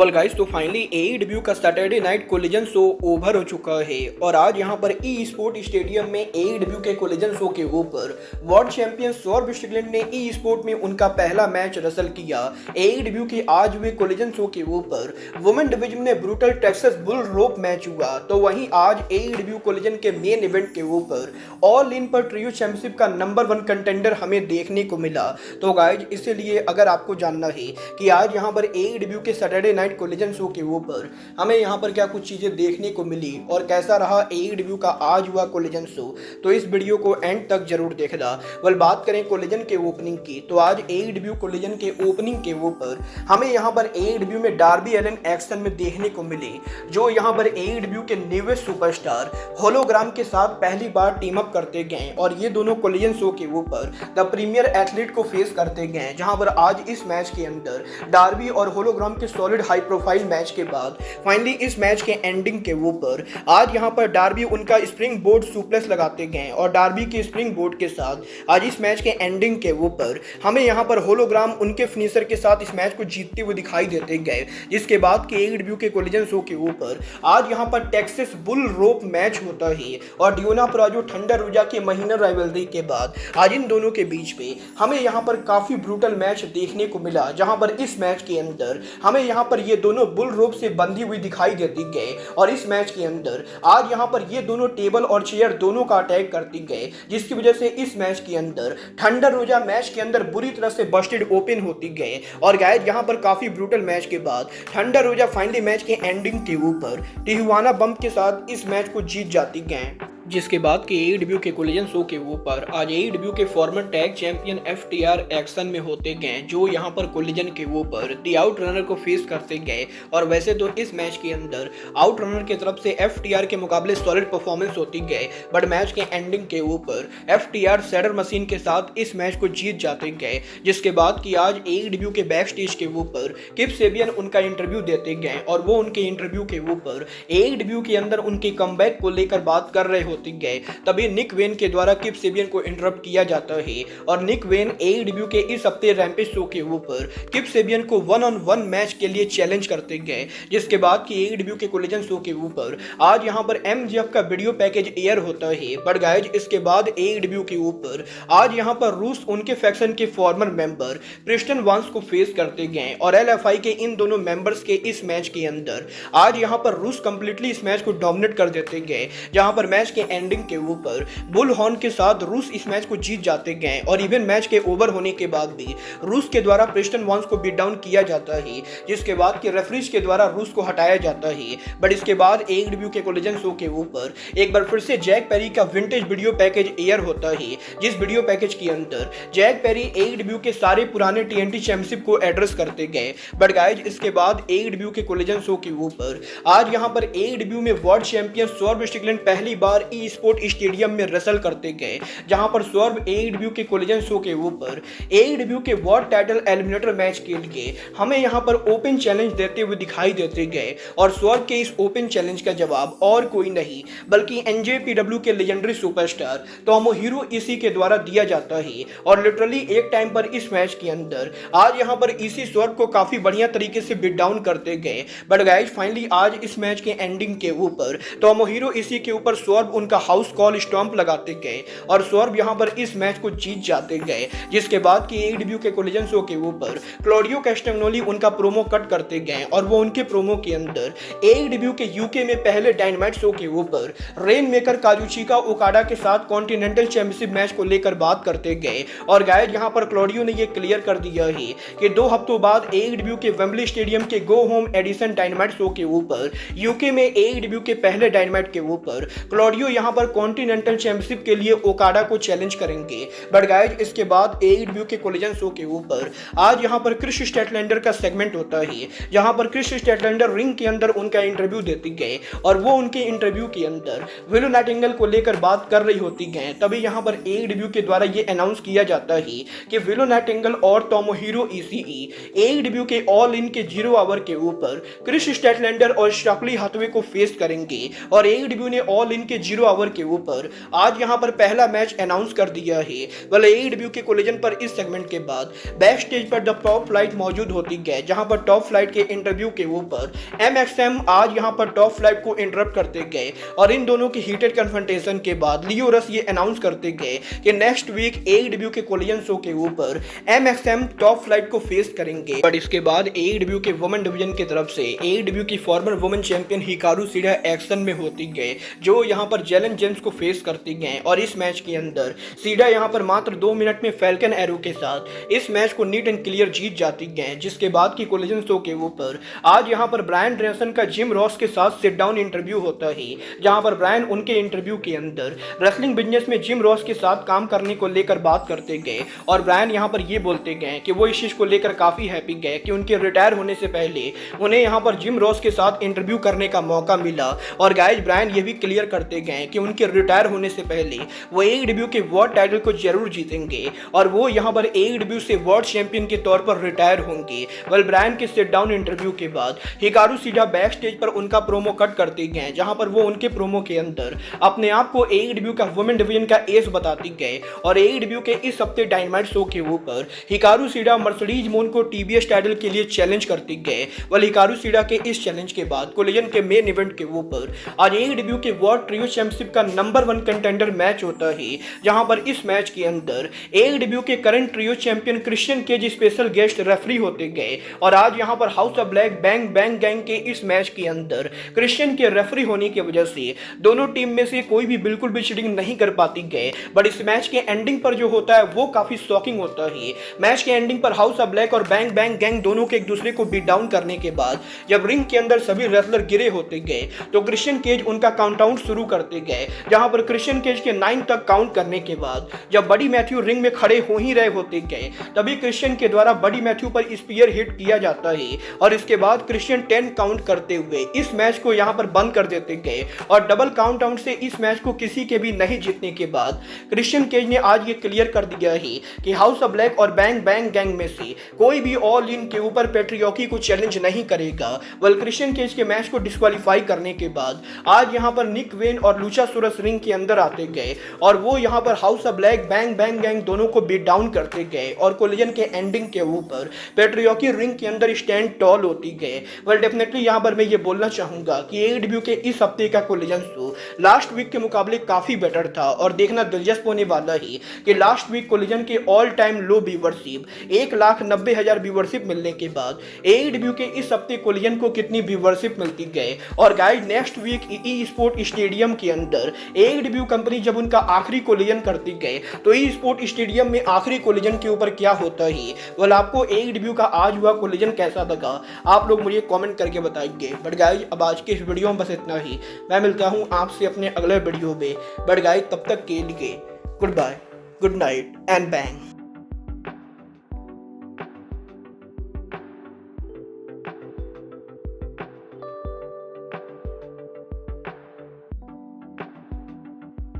Well guys, तो finally AEW का Saturday night collision show over हो चुका है और आज यहां पर ई स्पोर्ट स्टेडियम में एईडब्ल्यू के कोलिजन शो के ऊपर वर्ल्ड चैंपियन सौरभ स्ट्रिकलैंड ने ई स्पोर्ट में उनका पहला मैच रसल किया। एईडब्ल्यू के आज हुए कोलिजन शो के ऊपर वुमेन डिवीजन में ब्रूटल टेक्सास बुल रोप मैच हुआ, तो वहीं आज एईडब्ल्यू कोलिजन के मेन इवेंट के ऊपर ऑल इन पर ट्रियो चैंपियनशिप का नंबर 1 कंटेंडर हमें देखने को मिला। तो गाइज, इसीलिए अगर आपको जानना है कि आज यहाँ पर एईडब्ल्यू के सैटरडे नाइट कोलिजन शो के ऊपर हमें यहाँ पर क्या कुछ चीजें देखने को मिली और कैसा रहा एईडब्ल्यू का आज हुआ कोलिजन शो, तो इस वीडियो को एंड तक जरूर देखना। वेल, बात करें कोलिजन के ओपनिंग की, तो आज एईडब्ल्यू कोलिजन के ओपनिंग के ऊपर हमें यहाँ पर एईडब्ल्यू में डार्बी एलन एक्शन में देखने को मिले, जो यहाँ पर एईडब्ल्यू के न्यूएस्ट सुपरस्टार होलोग्राम के साथ पहली बार टीम अप करते गए और ये दोनों कोलिजन शो के ऊपर द प्रीमियर एथलीट को फेस करते गए। जहां पर आज इस मैच के अंदर डार्बी और होलोग्राम के सॉलिड हाई प्रोफाइल मैच के बाद फाइनली इस मैच के एंडिंग के ऊपर आज यहां पर डार्बी उनका स्प्रिंग बोर्ड सुप्लेक्स लगाते गए और डार्बी के स्प्रिंग बोर्ड के साथ आज इस मैच के एंडिंग के ऊपर हमें यहां पर होलोग्राम उनके फिनिशर के साथ इस मैच को जीतते हुए दिखाई देते गए। जिसके बाद के एईडब्ल्यू के कोलिजन शो के ऊपर आज यहां पर टेक्सास बुल रोप मैच होता है और डियोना पुराजो थंडर रोजा के महीना राइवलरी के बाद आज इन दोनों के बीच में हमें यहां पर काफी ब्रूटल मैच देखने को मिला। जहां पर इस मैच के अंदर हमें यहां पर ये दोनों बुल रोप से बंधी हुई दिखाई देती गए और इस मैच के अंदर आज यहां पर ये दोनों टेबल और चेयर दोनों का अटैक करती गए, जिसकी वजह से इस मैच के अंदर थंडर रोजा मैच के अंदर बुरी तरह से बस्टेड ओपन होती गए और गाइस, यहां पर काफी ब्रूटल मैच के बाद थंडर रोजा फाइनली मैच के एंडिंग के ऊपर टिहुआना बम के साथ इस मैच को जीत जाती गए। जिसके बाद के एईडब्ल्यू के कोलिजन शो के ऊपर आज एईडब्ल्यू के farmer tag champion FTR action में होते गए, जो यहां पर कोलिजन के ऊपर द आउट रनर को फेस करते गए। और वैसे तो इस मैच के अंदर आउट रनर की तरफ से एफटीआर के मुकाबले सॉलिड परफॉर्मेंस होती गए, बट मैच के एंडिंग के ऊपर एफटीआर सैडर मशीन के साथ इस मैच को जीत जाते गए। जिसके बाद कि आज एईडब्ल्यू के बैक स्टेज के ऊपर किप सेबियन उनका इंटरव्यू देते गए और वो उनके इंटरव्यू के ऊपर एईडब्ल्यू के अंदर उनके कमबैक को लेकर बात कर रहे होते गए। तभी निक वेन के द्वारा किप सेबियन को इंटरप्ट किया जाता है और निक वेन एईडब्ल्यू के इस हफ्ते रैम्पेज शो के ऊपर किप सेबियन को 1-on-1 मैच के लिए चैलेंज करते गए। जिसके बाद कि एईडब्ल्यू के कोलिजन शो के ऊपर आज यहां पर एमजेएफ का वीडियो पैकेज एयर होता है, बट गाइस, इसके बाद एईडब्ल्यू के ऊपर आज यहां पर रूस उनके फैक्शन के फॉर्मर मेंबर प्रिस्टन वांस को फेस करते गए और एलएफआई के इन दोनों मेंबर्स के इस मैच के अंदर आज यहां पर रूस कंप्लीटली इस मैच को डोमिनेट कर देते गए। जहां पर मैच के एंडिंग के ऊपर बुल हॉर्न के साथ रूस इस मैच को जीत जाते गए और इवन मैच के ओवर होने के बाद भी रूस के द्वारा प्रिस्टन वांस को बीट डाउन किया जाता है। जिसके बाद के रेफरीज के द्वारा रूस को हटाया जाता है। बट इसके बाद एईडब्ल्यू के कोलिजन शो के ऊपर एक बार फिर से जैक पेरी का विंटेज वीडियो पैकेज एयर होता है, जिस वीडियो पैकेज के अंदर जैक पेरी एईडब्ल्यू के सारे पुराने टीएनटी चैंपियनशिप को एड्रेस करते गए। बट गाइज, इसके बाद एईडब्ल्यू के कोलिजन शो के ऊपर आज यहां पर एईडब्ल्यू में वर्ल्ड चैंपियन सौरभ स्ट्रिकलैंड पहली बार ई स्पोर्ट स्टेडियम में रसल करते गए। जहां पर सौरभ एईडब्ल्यू के कोलिजन शो के ऊपर एईडब्ल्यू के वर्ल्ड टाइटल एलिमिनेटर मैच के लिए हमें यहां पर ओपन चैलेंज देते हुए दिखाई देते गए और सौरभ के इस ओपन चैलेंज का जवाब और कोई नहीं बल्कि एनजेपीडब्ल्यू के लेजेंडरी सुपरस्टार तोमोहिरो इशी के द्वारा दिया जाता है। और लिटरली एक टाइम पर इस मैच के अंदर आज यहां पर इशी सौरभ को काफी बढ़िया तरीके से बीट डाउन करते गए। बट गाइस, फाइनली आज इस मैच के एंडिंग के ऊपर तोमोहिरो इशी के ऊपर सौरभ उनका हाउस कॉल स्टॉम्प लगाते गए और सौरभ यहां पर इस मैच को जीत जाते गए। जिसके बाद कि एईडब्ल्यू के कोलिजन शो के ऊपर क्लॉडियो कैस्टाग्नोली उनका प्रोमो कट करते गए और वो उनके प्रोमो के अंदर एईडब्ल्यू के यूके में पहले डायनामाइट शो के ऊपर रेन मेकर काजुचिका ओकाडा के साथ कॉन्टिनेंटल चैंपियनशिप मैच को लेकर बात करते गए। और गाइस, यहां पर क्लॉडियो ने यह क्लियर कर दिया है कि 2 हफ्तों बाद एईडब्ल्यू के वेम्बली स्टेडियम के go home edition dynamite show के ऊपर यूके में एईडब्ल्यू के पहले डायनामाइट के ऊपर क्लॉडियो यहां पर कॉन्टिनेंटल चैंपियनशिप के लिए ओकाडा को चैलेंज करेंगे। बट गाइस, इसके बाद एईडब्ल्यू के कोलिजन शो के ऊपर आज यहां पर क्रिस स्टैटलैंडर का सेगमेंट होता है, जहां पर क्रिस स्टैटलैंडर रिंग के अंदर उनका इंटरव्यू देते गए और वो उनके इंटरव्यू के अंदर विलो नाइटिंगेल को लेकर बात कर रही होती गए। तभी यहां पर एईडब्ल्यू के द्वारा ये अनाउंस किया जाता है कि विलो नाइटिंगेल और तोमोहिरो इशी एईडब्ल्यू के ऑल इन के 0 आवर के ऊपर क्रिस स्टैटलैंडर और स्टॉकली हाथवे को फेस करेंगे और एईडब्ल्यू ने ऑल इन के 0 0 आवर के ऊपर आज यहाँ पर पहला मैच अनाउंस कर दिया है। वाले AEW के कोलिजन पर इस सेगमेंट के बाद बैक स्टेज पर द टॉप फ्लाइट मौजूद होती गए, जहां पर टॉप फ्लाइट के इंटरव्यू के ऊपर MXM आज यहां पर टॉप फ्लाइट को इंटरप्ट करते गए और इन दोनों की हीटेड कन्फ्रंटेशन के बाद लियो रस ये अनाउंस करते गए कि नेक्स्ट वीक AEW के कोलिजन शो के ऊपर MXM टॉप फ्लाइट को फेस करेंगे। बट इसके बाद AEW के वुमेन डिवीजन की तरफ से AEW की farmer women champion Hikaru Shida action में होती गए, जो यहां पर जेलन जेम्स को फेस करती गए और इस मैच के अंदर शिडा यहां पर मात्र 2 मिनट में फैल्कन एरो के साथ इस मैच को नीट एंड क्लियर जीत जाती गए। जिसके बाद की कोलिजन शो के ऊपर आज यहां पर ब्रायन ड्रेसन का जिम रॉस के साथ सिट डाउन इंटरव्यू होता है, जहां पर ब्रायन उनके इंटरव्यू के अंदर रेसलिंग बिजनेस में जिम रॉस के साथ काम करने को लेकर बात करते गए और ब्रायन यहां पर ये बोलते गए कि वो इस चीज को लेकर काफी हैप्पी गए कि उनके रिटायर होने से पहले उन्हें यहां पर जिम रॉस के साथ इंटरव्यू करने का मौका मिला। और गाइस ब्रायन ये भी क्लियर करते गए कि उनके रिटायर होने से पहले वो AEW के वर्ल्ड टाइटल को जरूर जीतेंगे और वो यहां पर AEW से वर्ल्ड चैंपियन के तौर पर रिटायर होंगे। वेल ब्रायन के सिट डाउन इंटरव्यू के बाद हिकारू शिडा बैक स्टेज पर उनका प्रोमो कट करते गए, जहां पर वो उनके प्रोमो के अंदर अपने आप को AEW का वुमेन डिवीजन का एस बताते गए और AEW के इस हफ्ते डायनामाइट शो के ऊपर हिकारू शिडा मर्सिडीज मोन को TBS टाइटल के लिए चैलेंज करते गए। वेल हिकारू शिडा के इस चैलेंज के बाद कोलिजन के मेन इवेंट के ऊपर आज AEW के वर्ल्ड ट्रियो चैंपियनशिप का नंबर 1 कंटेंडर मैच होता है, जहां पर इस मैच के अंदर AEW के current trio champion Christian Cage special guest referee होते गए और आज यहां पर house of black bang bang gang के इस मैच के अंदर क्रिश्चियन के रेफरी होने की वजह से दोनों टीम में से कोई भी बिल्कुल भी चीटिंग नहीं कर पाती गए। बट इस मैच के एंडिंग पर जो होता है वो काफी शॉकिंग होता है। मैच के एंडिंग पर हाउस ऑफ ब्लैक और बैंग बैंग गैंग दोनों के एक दूसरे को बीट डाउन करने के बाद जब रिंग के अंदर सभी रेसलर गिरे होते गए तो क्रिश्चियन केज उनका काउंटआउट शुरू करते गए, जहां पर क्रिश्चियन केज के 9 तक काउंट करने के बाद जब बडी मैथ्यू रिंग में खड़े हो ही रहे होते गए तभी क्रिश्चियन के द्वारा बडी मैथ्यू पर स्पीयर हिट किया जाता है और इसके बाद क्रिश्चियन 10 काउंट करते हुए इस मैच को यहां पर बंद कर देते गए और डबल काउंट आउट से इस मैच को किसी के भी नहीं जीतने के बाद क्रिश्चियन केज ने आज ये क्लियर कर दिया है कि हाउस ऑफ ब्लैक और बैंग बैंग गैंग में से कोई भी ऑल इन के ऊपर पैट्रियोकी को चैलेंज नहीं करेगा। वेल क्रिश्चियन केज के मैच को डिस्क्वालीफाई करने के बाद आज यहां पर निक वेन और लुचासोरस रिंग के अंदर आते गए और वो यहां पर house of black bang bang gang दोनों को बीट डाउन करते गए और कोलिजन के एंडिंग के ऊपर पैट्रियोकी रिंग के अंदर स्टैंड टॉल होती गए। वेल डेफिनेटली यहां पर मैं ये बोलना चाहूंगा कि AEW के इस हफ्ते का कोलिजन शो लास्ट वीक के मुकाबले काफी बेटर था और देखना दिलचस्प होने वाला ही कि लास्ट वीक कोलिजन के ऑल टाइम लो व्यूवरशिप 1,90,000 व्यूवरशिप मिलने के बाद AEW के इस हफ्ते कोलिजन को कितनी व्यूवरशिप मिलती गए। और गाइस नेक्स्ट वीक ई स्पोर्ट स्टेडियम के अंदर AEW कंपनी जब उनका आखिरी कोलिजन करती गए तो ई स्पोर्ट स्टेडियम में आखिरी कोलिजन के ऊपर क्या होता है। वेल आपको AEW का आज हुआ कोलिजन कैसा लगा आप लोग मुझे कमेंट करके बताएंगे। बट गाइस अब आज के इस वीडियो में बस इतना ही। मैं मिलता हूं आपसे अपने अगले वीडियो में। बट गाइस तब तक के लिए good bye, good night and bang.